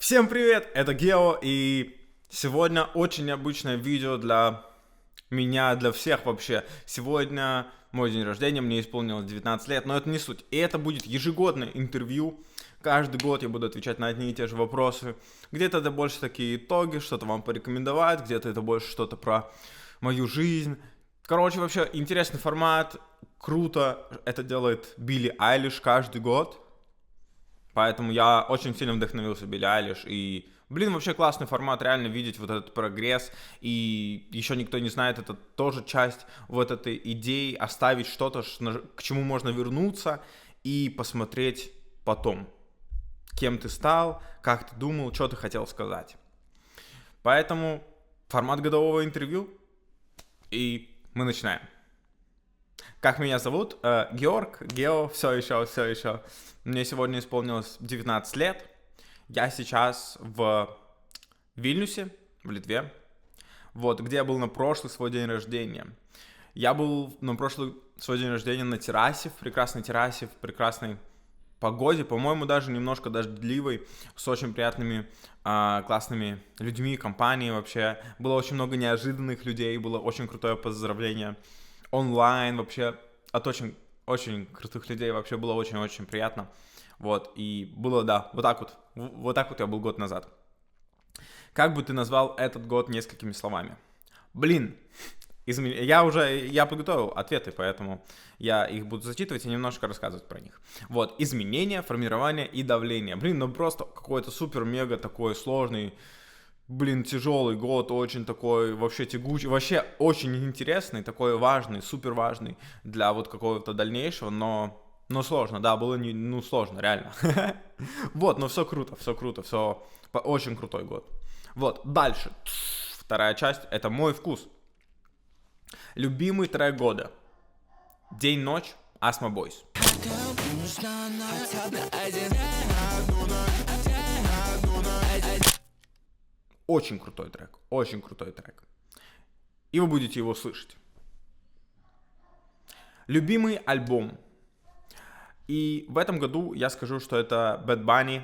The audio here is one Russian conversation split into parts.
Всем привет, это Гео, и сегодня очень необычное видео для меня, для всех вообще. Сегодня мой день рождения, мне исполнилось 19 лет, но это не суть. И это будет ежегодное интервью. Каждый год я буду отвечать на одни и те же вопросы. Где-то это больше такие итоги, что-то вам порекомендовать, где-то это больше что-то про мою жизнь. Короче, вообще интересный формат, круто. Это делает Билли Айлиш каждый год. Поэтому я очень сильно вдохновился Билли Айлиш. И, вообще классный формат, реально видеть вот этот прогресс. И еще никто не знает, это тоже часть вот этой идеи, оставить что-то, к чему можно вернуться и посмотреть потом, кем ты стал, как ты думал, что ты хотел сказать. Поэтому формат годового интервью, и мы начинаем. Как меня зовут? Георг, Гео, все еще. Мне сегодня исполнилось 19 лет. Я сейчас в Вильнюсе, в Литве. Вот, где я был на прошлый свой день рождения. Я был на прошлый свой день рождения на террасе, в прекрасной погоде, по-моему, даже немножко дождливой, с очень приятными, классными людьми, компанией вообще. Было очень много неожиданных людей, было очень крутое поздравление онлайн, вообще от очень крутых людей, вообще было очень-очень приятно. Вот, и было, да, вот так вот я был год назад. Как бы ты назвал этот год несколькими словами? Я подготовил ответы, поэтому я их буду зачитывать и немножко рассказывать про них. Вот, изменение, формирование и давление. Просто какой-то супер-мега такой сложный, тяжелый год, очень такой вообще тягучий, вообще очень интересный, такой важный, супер важный для вот какого-то дальнейшего, но сложно, да, было сложно, реально. Вот, но все круто, все очень крутой год. Вот, дальше, вторая часть, это мой вкус. Любимый трек года. День-ночь, Asthma Boys. Очень крутой трек. И вы будете его слышать. Любимый альбом. И в этом году я скажу, что это Bad Bunny.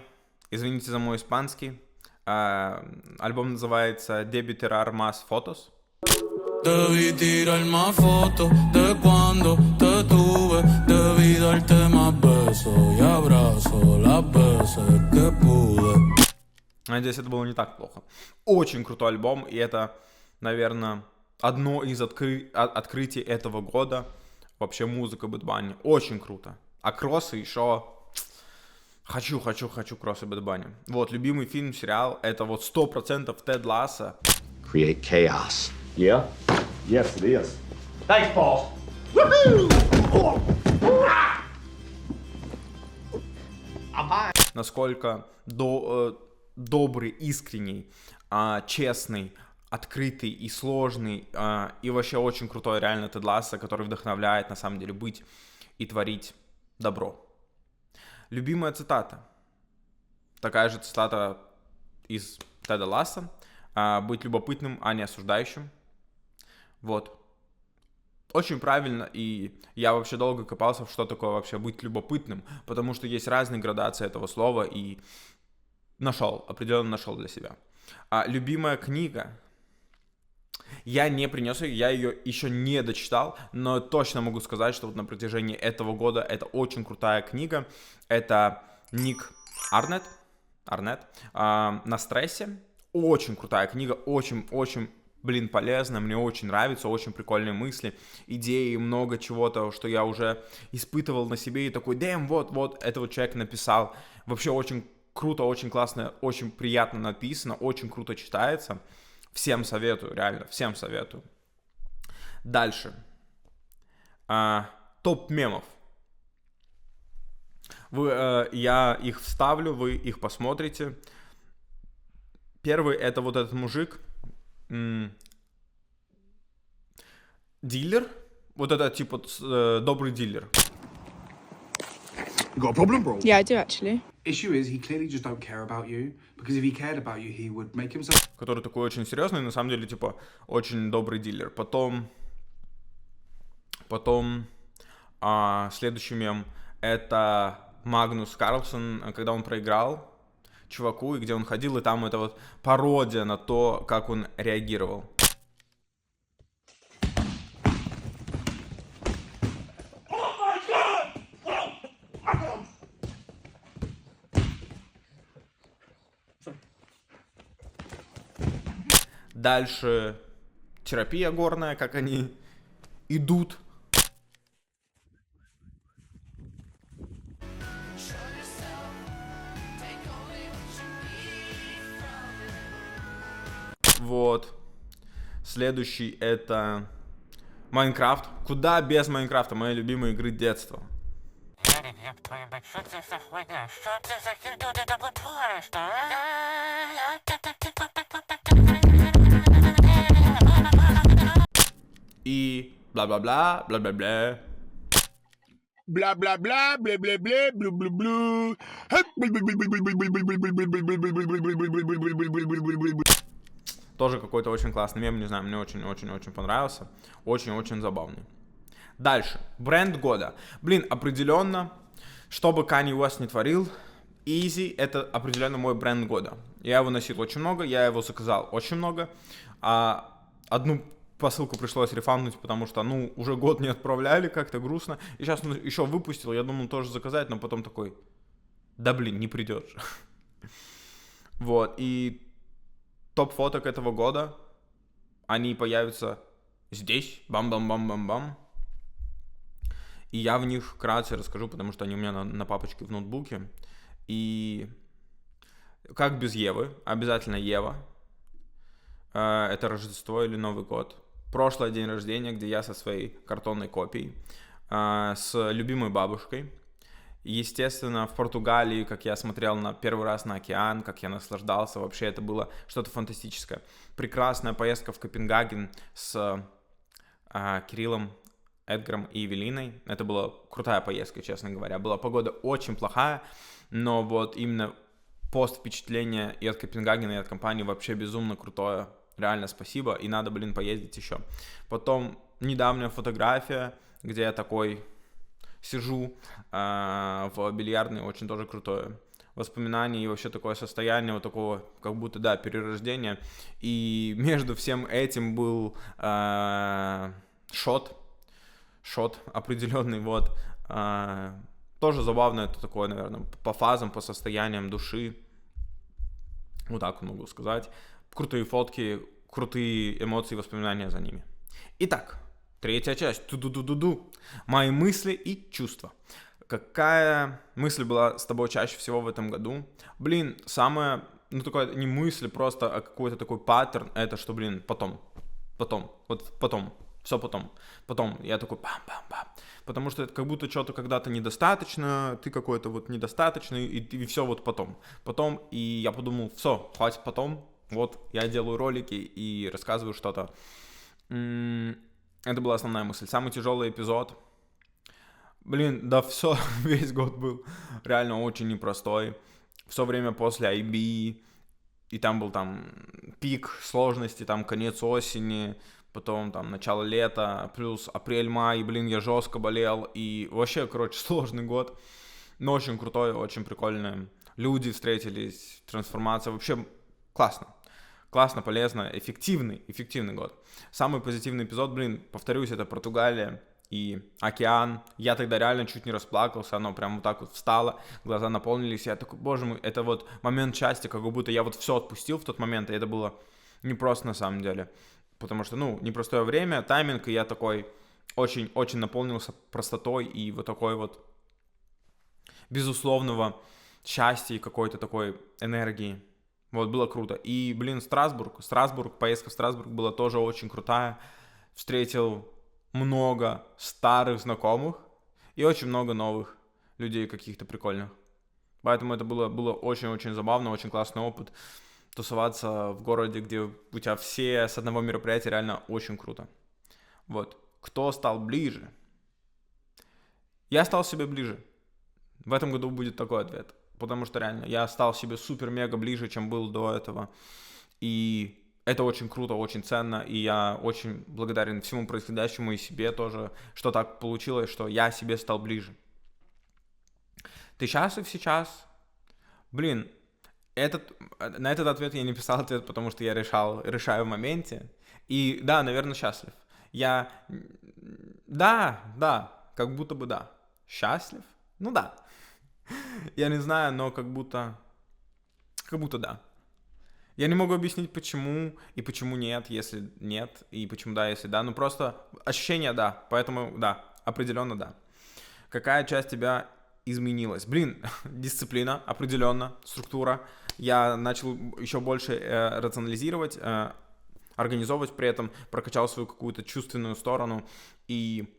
Извините за мой испанский. Альбом называется Debí tirar más fotos. Debí tirar más fotos de cuando te tuve. Debí darte más besos y abrazos las veces que pude. Надеюсь, это было не так плохо. Очень крутой альбом, и это, наверное, одно из открытий этого года. Вообще музыка Bad Bunny. Очень круто. А кроссы еще... Хочу кроссы Bad Bunny. Вот, любимый фильм, сериал, это вот 100% Тед Лассо. Create chaos. Yeah? Yes, it is. Thanks, boss. Насколько добрый, искренний, честный, открытый и сложный, и вообще очень крутой реально Тед Лассо, который вдохновляет на самом деле быть и творить добро. Любимая цитата. Такая же цитата из Теда Лассо. Быть любопытным, а не осуждающим. Вот. Очень правильно, и я вообще долго копался, что такое вообще быть любопытным, потому что есть разные градации этого слова, и определенно нашел для себя. Любимая книга. Я не принес ее, я ее еще не дочитал, но точно могу сказать, что вот на протяжении этого года это очень крутая книга. Это Ник Арнет «На стрессе». Очень крутая книга, очень, полезная, мне очень нравится, очень прикольные мысли, идеи, много чего-то, что я уже испытывал на себе, и такой, вот, это вот человек написал. Вообще очень круто, очень классно, очень приятно написано, очень круто читается. Всем советую, реально, всем советую. Дальше. Топ мемов. Я их вставлю, вы их посмотрите. Первый это вот этот мужик, дилер, вот это типа добрый дилер. You got a problem, bro? Yeah, I do actually. Issue is he clearly just don't care about you, because if he cared about you, he would make himself. Который такой очень серьезный, на самом деле типа очень добрый дилер. Потом следующий мем это Магнус Карлсон, когда он проиграл. чуваку, и где он ходил, и там это вот пародия на то, как он реагировал. Дальше терапия горная, как они идут. Вот. Следующий это Майнкрафт. Куда без Майнкрафта? Мои любимые игры детства. И бла-бла-бла, бла-бла-бла. Бла-бла-бла, бля-бля-бля, блю-блю-блю. Тоже какой-то очень классный мем, не знаю, мне очень-очень-очень понравился. Очень-очень забавный. Дальше. Бренд года. Блин, определенно, что бы Kanye West не творил, Easy — это определенно мой бренд года. Я его носил очень много, я его заказал очень много. Одну посылку пришлось рефанднуть, потому что, уже год не отправляли, как-то грустно. И сейчас еще выпустил, я думал тоже заказать, но потом такой, да блин, не придет же. Вот, и топ фоток этого года, они появятся здесь, бам-бам-бам-бам-бам. И я в них вкратце расскажу, потому что они у меня на папочке в ноутбуке. И как без Евы, обязательно Ева. Это Рождество или Новый год. Прошлый день рождения, где я со своей картонной копией, с любимой бабушкой. Естественно, в Португалии, как я смотрел первый раз на океан, как я наслаждался, вообще это было что-то фантастическое. Прекрасная поездка в Копенгаген с Кириллом, Эдгаром и Евелиной. Это была крутая поездка, честно говоря. Была погода очень плохая, но вот именно пост-впечатление и от Копенгагена, и от компании вообще безумно крутое. Реально спасибо, и надо, поездить еще. Потом недавняя фотография, где я такой сижу в бильярдной, очень тоже крутое воспоминание и вообще такое состояние вот такого, как будто, да, перерождения. И между всем этим был шот определенный, вот. Тоже забавно, это такое, наверное, по фазам, по состояниям души. Вот так могу сказать. Крутые фотки, крутые эмоции, воспоминания за ними. Итак, третья часть. Ту-ду-ду-ду-ду. Мои мысли и чувства. Какая мысль была с тобой чаще всего в этом году? Блин, самое, такое не мысль просто, а какой-то такой паттерн, это что, потом, все потом, я такой пам-пам-пам, потому что это как будто что-то когда-то недостаточно, ты какой-то вот недостаточный, и все вот потом, и я подумал, все, хватит потом, вот я делаю ролики и рассказываю что-то. Это была основная мысль. Самый тяжелый эпизод. Блин, да все, весь год был реально очень непростой. Все время после IB, и там был пик сложности, конец осени, потом начало лета, плюс апрель-май, я жестко болел, и вообще, сложный год, но очень крутой, очень прикольный. Люди встретились, трансформация, вообще классно, полезно, эффективный год. Самый позитивный эпизод, повторюсь, это Португалия и океан. Я тогда реально чуть не расплакался, оно прям вот так вот встало, глаза наполнились, я такой, боже мой, это вот момент счастья, как будто я вот все отпустил в тот момент, и это было непросто на самом деле, потому что, непростое время, тайминг, и я такой очень наполнился простотой и вот такой вот безусловного счастья и какой-то такой энергии. Вот, было круто. И, Страсбург, поездка в Страсбург была тоже очень крутая. Встретил много старых знакомых и очень много новых людей каких-то прикольных. Поэтому это было очень-очень забавно, очень классный опыт. Тусоваться в городе, где у тебя все с одного мероприятия, реально очень круто. Вот. Кто стал ближе? Я стал себе ближе. В этом году будет такой ответ. Потому что реально я стал себе супер-мега ближе, чем был до этого. И это очень круто, очень ценно. И я очень благодарен всему происходящему и себе тоже, что так получилось, что я себе стал ближе. Ты счастлив сейчас? На этот ответ я не писал ответ, потому что я решаю в моменте. И да, наверное, счастлив. Да, как будто бы да. Счастлив? Ну да. Я не знаю, но как будто да. Я не могу объяснить, почему и почему нет, если нет, и почему да, если да. Ну просто ощущение да, поэтому да, определенно да. Какая часть тебя изменилась? Дисциплина, определенно, структура. Я начал еще больше рационализировать, организовывать, при этом прокачал свою какую-то чувственную сторону и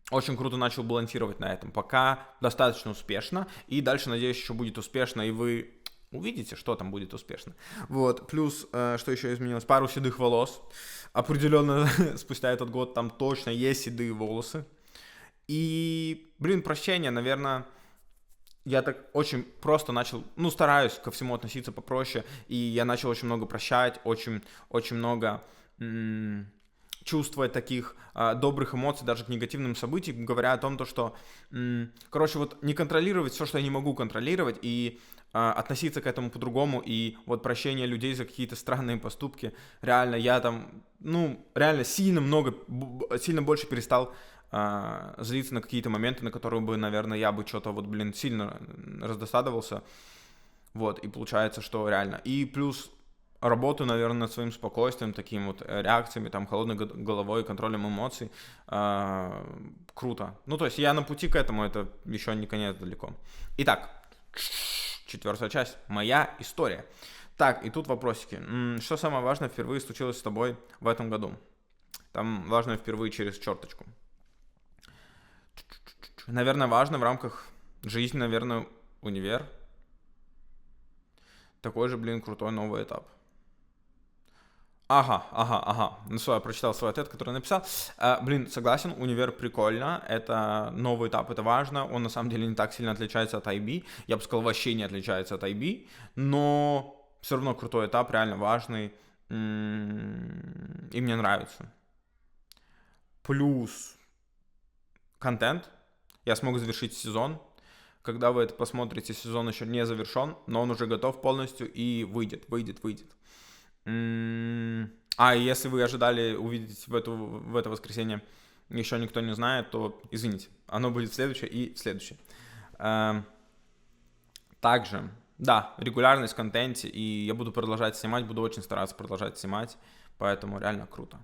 очень круто начал балансировать на этом. Пока достаточно успешно, и дальше, надеюсь, еще будет успешно, и вы увидите, что там будет успешно. Вот, плюс, что еще изменилось? Пару седых волос. Определенно, спустя этот год там точно есть седые волосы. И, прощение, наверное, я так очень просто начал, стараюсь ко всему относиться попроще, и я начал очень много прощать, очень много чувствовать таких добрых эмоций даже к негативным событиям, говоря о том, что, не контролировать все, что я не могу контролировать, и относиться к этому по-другому, и вот прощение людей за какие-то странные поступки, реально, я там, реально сильно больше перестал злиться на какие-то моменты, на которые бы, наверное, я бы что-то сильно раздосадовался, вот, и получается, что реально, и плюс работаю, наверное, над своим спокойствием, такими вот реакциями, там, холодной головой, контролем эмоций, круто, то есть я на пути к этому, это еще не конец далеко. Итак, 4-я часть, моя история. Так, и тут вопросики. Что самое важное впервые случилось с тобой в этом году? Там важно впервые через черточку. Наверное, важно в рамках жизни, наверное, универ. Такой же, крутой новый этап. Ага. Я прочитал свой ответ, который написал. Согласен, универ прикольно. Это новый этап, это важно. Он на самом деле не так сильно отличается от IB. Я бы сказал, вообще не отличается от IB. Но все равно крутой этап, реально важный. И мне нравится. Плюс контент. Я смог завершить сезон. Когда вы это посмотрите, сезон еще не завершен, но он уже готов полностью и выйдет. И если вы ожидали увидеть в это воскресенье, еще никто не знает, то извините, оно будет в следующее и в следующее. Также, да, регулярность в контенте, и я буду продолжать снимать, буду очень стараться продолжать снимать, поэтому реально круто.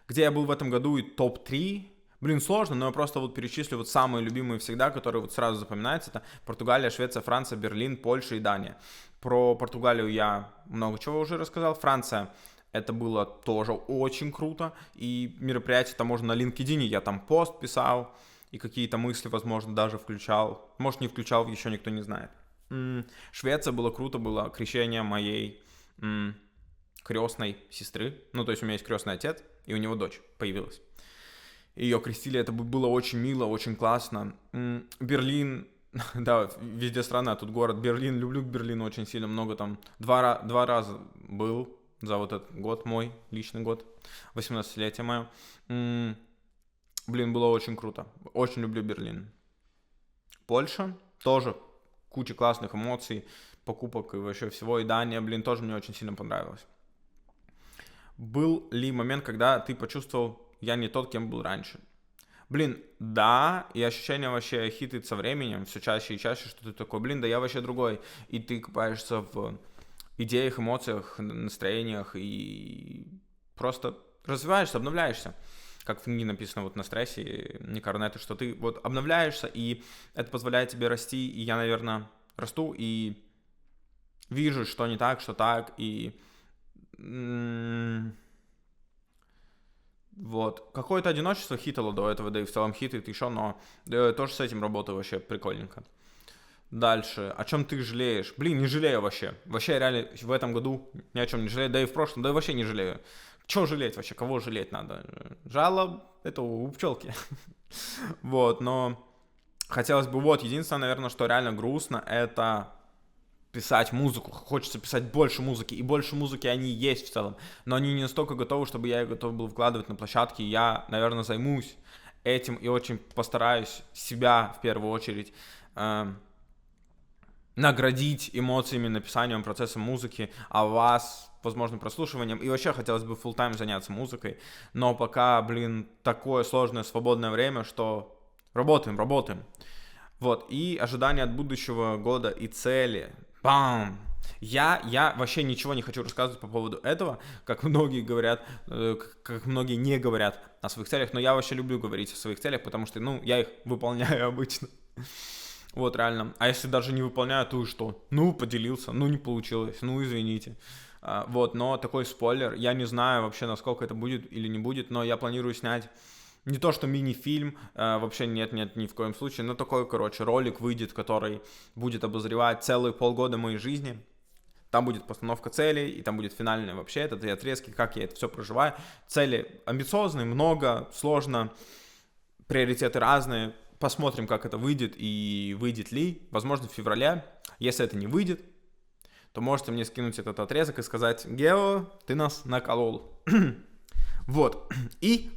Где я был в этом году и топ-3? Сложно, но я просто перечислю самые любимые всегда, которые сразу запоминаются. Это Португалия, Швеция, Франция, Берлин, Польша и Дания. Про Португалию я много чего уже рассказал. Франция, это было тоже очень круто. И мероприятие там можно на LinkedIn, я там пост писал. И какие-то мысли, возможно, даже включал. Может, не включал, еще никто не знает. Швеция было круто, было крещение моей крестной сестры. То есть у меня есть крестный отец, и у него дочь появилась. Ее крестили, это было очень мило, очень классно. Берлин, да, везде страна, тут город Берлин, люблю Берлин очень сильно, много там, два раза был за этот год мой, личный год, 18-летие мое. Было очень круто, очень люблю Берлин. Польша, тоже куча классных эмоций, покупок и вообще всего, и Дания, тоже мне очень сильно понравилось. Был ли момент, когда ты почувствовал, я не тот, кем был раньше? Да, и ощущение вообще хитрит со временем, все чаще и чаще, что ты такой, да я вообще другой, и ты копаешься в идеях, эмоциях, настроениях, и просто развиваешься, обновляешься, как в книге написано на стрессе, не Корнета, что ты обновляешься, и это позволяет тебе расти, и я, наверное, расту, и вижу, что не так, что так, и... Какое-то одиночество хитало до этого, да и в целом хитрит еще, но да, тоже с этим работаю вообще прикольненько. Дальше, о чем ты жалеешь? Не жалею вообще. Вообще реально в этом году ни о чем не жалею, да и в прошлом, да и вообще не жалею. Чего жалеть вообще, кого жалеть надо? Жалоб, это у пчелки. Но хотелось бы, единственное, наверное, что реально грустно, это... писать музыку, хочется писать больше музыки, и больше музыки они есть в целом, но они не настолько готовы, чтобы я их готов был вкладывать на площадке, и я, наверное, займусь этим и очень постараюсь себя в первую очередь наградить эмоциями, написанием, процессом музыки, а вас, возможно, прослушиванием. И вообще хотелось бы фулл-тайм заняться музыкой, но пока, блин, такое сложное свободное время, что работаем. Вот, и ожидания от будущего года и цели. Бам! Я вообще ничего не хочу рассказывать по поводу этого, как многие говорят, как многие не говорят о своих целях, но я вообще люблю говорить о своих целях, потому что, ну, я их выполняю обычно. Вот, реально. А если даже не выполняю, то и что? Ну, поделился, ну, не получилось, ну, извините. Вот, но такой спойлер, я не знаю вообще, насколько это будет или не будет, но я планирую снять не то что мини-фильм, вообще нет, ни в коем случае, но такой, короче, ролик выйдет, который будет обозревать целые полгода моей жизни. Там будет постановка целей, и там будет финальный вообще этот и отрезки, как я это все проживаю. Цели амбициозные, много, сложно, приоритеты разные. Посмотрим, как это выйдет и выйдет ли. Возможно, в феврале. Если это не выйдет, то можете мне скинуть этот отрезок и сказать: Гео, ты нас наколол. Вот. И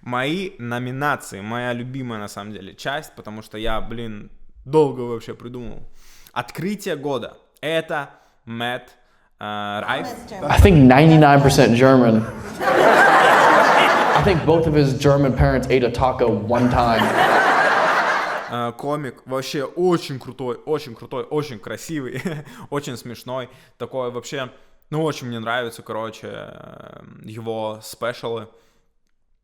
мои номинации, моя любимая на самом деле часть, потому что я, блин, долго вообще придумал. Открытие года. Это Мэтт Райф. I think 99% German. I think both of his German parents ate a taco one time. Комик вообще очень крутой, очень красивый, очень смешной. Такой вообще, ну очень мне нравится, короче, его спешалы.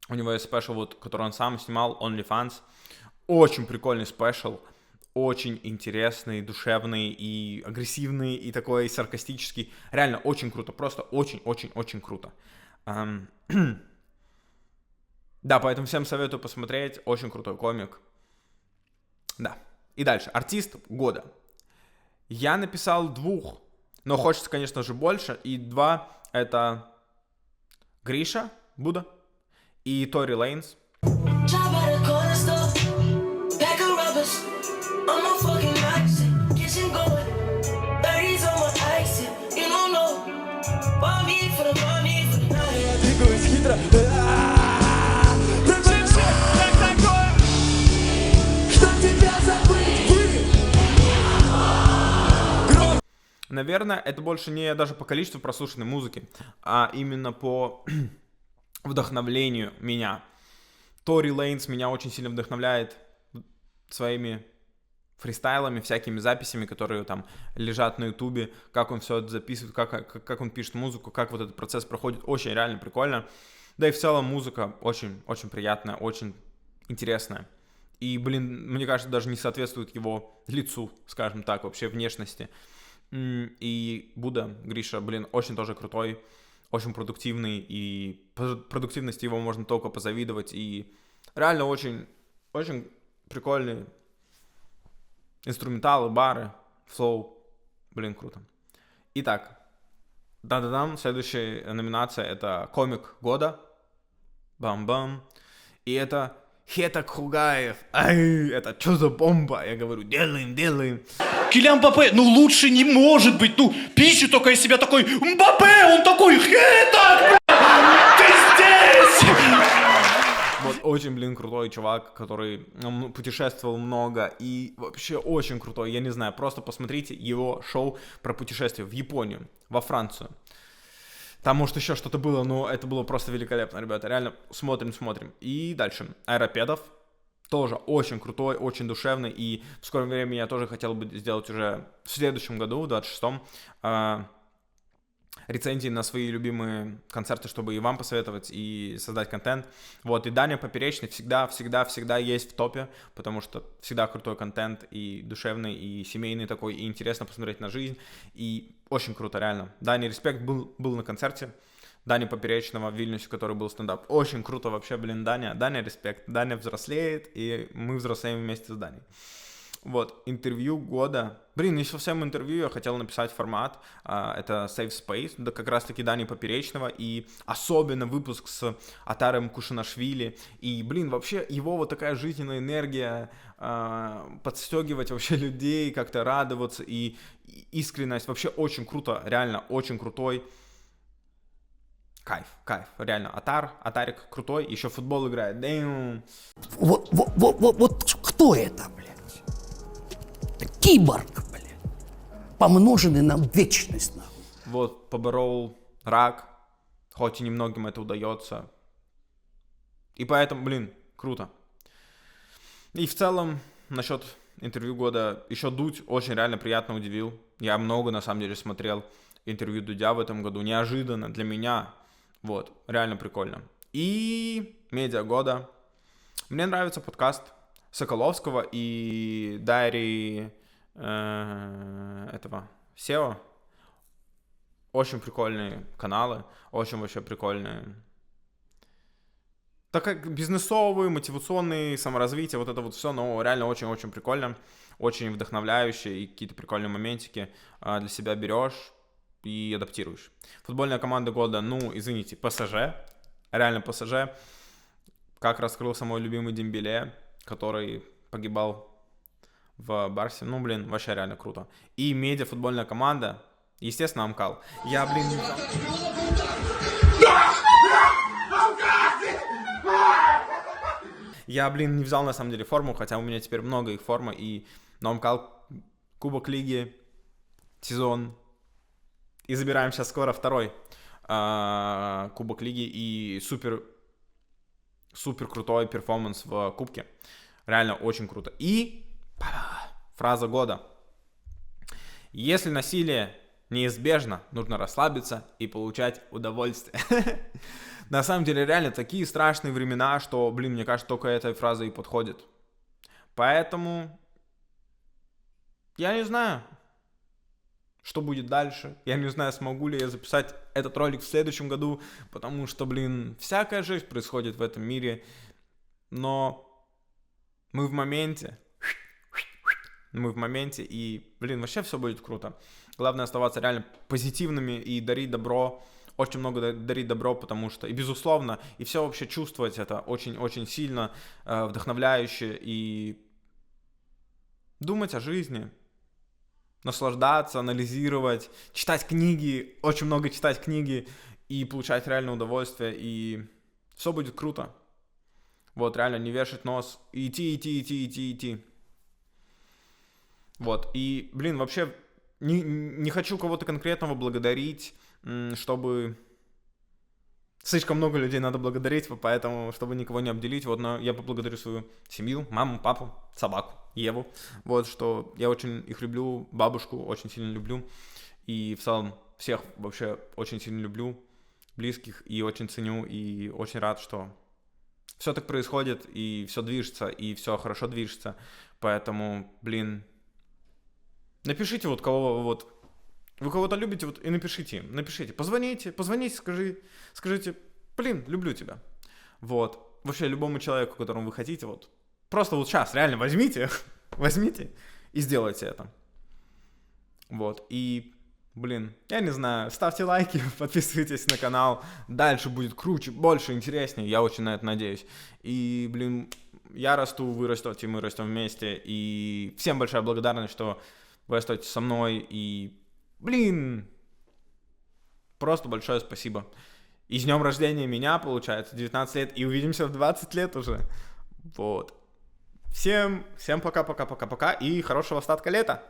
У него есть спешл, вот, который он сам снимал, OnlyFans. Очень прикольный спешл. Очень интересный, душевный и агрессивный, и такой саркастический. Реально очень круто, просто очень круто. Да, поэтому всем советую посмотреть. Очень крутой комик. Да. И дальше. Артист года. Я написал 2, но хочется, конечно же, больше. И 2 это Гриша Буда и Тори Лейнс. Наверное, это больше не даже по количеству прослушанной музыки, а именно по вдохновлению меня. Тори Лейнс меня очень сильно вдохновляет своими фристайлами, всякими записями, которые там лежат на ютубе, как он все это записывает, как он пишет музыку, как вот этот процесс проходит. Очень реально прикольно. Да и в целом музыка очень приятная, очень интересная. И, блин, мне кажется, даже не соответствует его лицу, скажем так, вообще внешности. И Буда, Гриша, блин, очень тоже крутой, очень продуктивный, и продуктивности его можно только позавидовать, и реально очень прикольные инструменталы, бары, флоу, блин, круто. Итак, следующая номинация — это комик года, бам-бам, и это Хета Кругаев. Ай, это что за бомба? Я говорю, делаем. Килиан Мбаппе, ну лучше не может быть, ну пищу только из себя такой, Мбаппе, он такой, Хета, ты здесь! Вот очень, блин, крутой чувак, который путешествовал много и вообще очень крутой, я не знаю, просто посмотрите его шоу про путешествия в Японию, во Францию. Там, может, еще что-то было, но это было просто великолепно, ребята. Реально, смотрим. И дальше. Аэропедов. Тоже очень крутой, очень душевный. И в скором времени я тоже хотел бы сделать уже в следующем году, в 26-м, рецензии на свои любимые концерты, чтобы и вам посоветовать, и создать контент. Вот, и Даня Поперечный всегда есть в топе, потому что всегда крутой контент, и душевный, и семейный такой, и интересно посмотреть на жизнь, и очень круто, реально. Даня, респект, был на концерте Дани Поперечного в Вильнюсе, который был стендап. Очень круто вообще, блин, Даня, респект. Даня взрослеет, и мы взрослеем вместе с Даней. Вот, интервью года. Блин, не совсем интервью, я хотел написать формат. Это Safe Space, да, как раз-таки Дани Поперечного. И особенно выпуск с Атаром Кушанашвили. И, блин, вообще его вот такая жизненная энергия, подстегивать вообще людей, как-то радоваться. И искренность. Вообще очень круто, реально очень крутой. Кайф, реально. Атарик крутой, еще в футбол играет. Damn. Вот кто это, блядь? киборг, блядь, помноженный на вечность, нахуй. Вот, поборол рак, хоть и немногим это удается. И поэтому, блин, круто. И в целом, насчет интервью года, еще Дудь очень реально приятно удивил. Я много, на самом деле, смотрел интервью Дудя в этом году, неожиданно для меня. Вот, реально прикольно. И медиа года. Мне нравится подкаст Соколовского и Дарьи этого SEO. Очень прикольные каналы, очень вообще прикольные. Так как бизнесовые, мотивационные, саморазвитие, вот это вот все, но реально очень-очень прикольно, очень вдохновляюще, и какие-то прикольные моментики для себя берешь и адаптируешь. Футбольная команда года, ну, извините, ПСЖ, реально ПСЖ, как раскрылся мой любимый Дембеле, который погибал в Барсе, ну, блин, вообще реально круто. И медиа футбольная команда, естественно, Амкал. Я, блин, не взял... Я, блин, не взял на самом деле форму, хотя у меня теперь много их формы, и на Амкал Кубок Лиги, сезон, и забираем сейчас скоро второй Кубок Лиги, и супер крутой перформанс в Кубке. Реально очень круто. И фраза года. Если насилие неизбежно, нужно расслабиться и получать удовольствие. На самом деле, реально, такие страшные времена, что, блин, мне кажется, только эта фраза и подходит. Поэтому я не знаю, что будет дальше. Я не знаю, смогу ли я записать этот ролик в следующем году, потому что, блин, всякая жизнь происходит в этом мире. Но мы в моменте. И, блин, вообще все будет круто. Главное оставаться реально позитивными и дарить добро. Очень много дарить добро, потому что, и безусловно, и все вообще чувствовать это очень-очень сильно, вдохновляюще, и думать о жизни, наслаждаться, анализировать, читать книги, очень много читать книги, и получать реальное удовольствие, и все будет круто. Вот, реально, не вешать нос, и идти. Вот, и, блин, вообще, не хочу кого-то конкретного благодарить, чтобы... Слишком много людей надо благодарить, поэтому, чтобы никого не обделить, вот, но я поблагодарю свою семью, маму, папу, собаку, Еву, вот, что я очень их люблю, бабушку очень сильно люблю, и в целом всех вообще очень сильно люблю, близких, и очень ценю, и очень рад, что все так происходит, и все движется, и все хорошо движется, поэтому, блин, напишите вот кого вот... Вы кого-то любите, вот и напишите, позвоните, скажите, блин, люблю тебя. Вот, вообще любому человеку, которому вы хотите, вот, просто вот сейчас реально возьмите и сделайте это. Вот, и, блин, я не знаю, ставьте лайки, подписывайтесь на канал, дальше будет круче, больше, интереснее, я очень на это надеюсь. И, блин, я расту, вы растете, мы растем вместе, и всем большая благодарность, что вы остаетесь со мной, и... Блин, просто большое спасибо. И с днем рождения меня, получается, 19 лет, и увидимся в 20 лет уже. Вот. Всем пока-пока-пока-пока, и хорошего остатка лета.